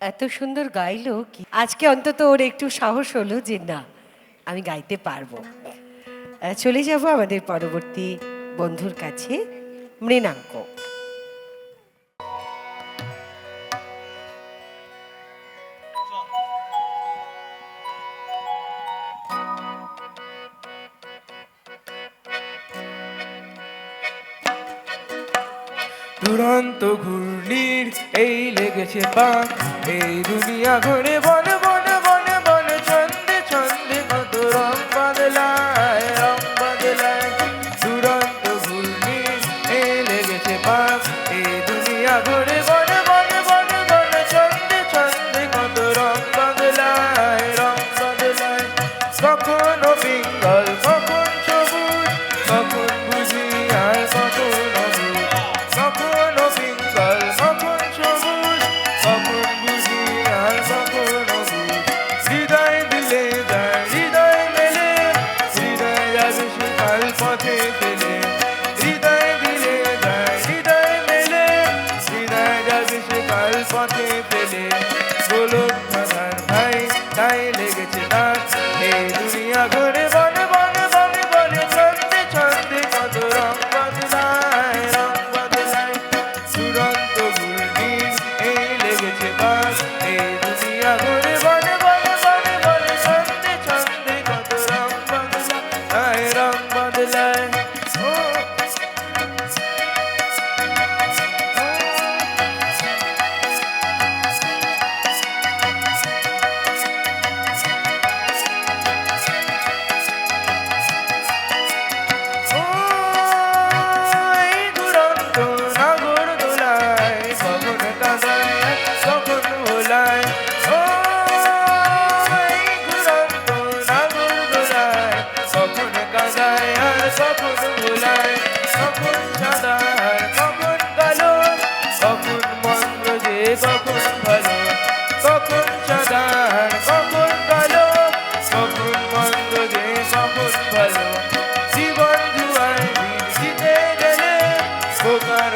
এত সুন্দর গাইলো কি আজকে অন্তত ওর একটু সাহস হলো যে না আমি গাইতে পারবো। চলে যাব আমাদের পরবর্তী বন্ধুর কাছে, মৃণাঙ্ক। দুরন্ত ঘূর্ণির এই লেগেছে পাক, এই দুনিয়া ঘুরে বনে বনে বনে বনে ছন্দে ছন্দে কত রং বদলায় রং বদলায়। দুরন্ত ঘূর্ণির এই লেগেছে পাক, এই দুনিয়া ঘুরে বনে বনে বনে বনে ছন্দে ছন্দে কত রং বদলায় রং বদলায়। কখনো পিঙ্গল কখন সবুজ, কখন বুঝি আর কখন অবুঝ, কখনো পিঙ্গল কখন সবুজ, কখন বুঝি আর কখন অবুঝ। হৃদয় দিলে যায় হৃদয় মেলে, হৃদয় যাবে সকাল পথে ফেলে। হৃদয় দিলে যায় হৃদয় মেলে, হৃদয় যাবে সকাল পথে ফেলে। গোলক ধাঁধার ভাই তাই লেগেছে তার, এই দুনিয়া ঘুরে বনে বনে বনে বনে ছন্দে ছন্দে কত রং বদলায় রং বদলায়। দুরন্ত ঘূর্ণির এই লেগেছে বাস, এই দুনিয়া ঘুরে বনে বনে বনে বনে ছন্দে ছন্দে কত রং বদলায় রং বদলায়। ও এই দুরন্ত নাগর দোলায়, কখন কাঁদায় কখন ভোলায়। ও এই দুরন্ত নাগর দোলায়, কখন কাঁদায় আর কখন ভোলায়। কখন সাদা আর কখন কালো, কখন মন্দ যে কখন ভালো। কখন সাদা আর কখন কালো, কখন মন্দ যে কখন ভালো। জীবন জুয়ায় জিতে গেলে বোকার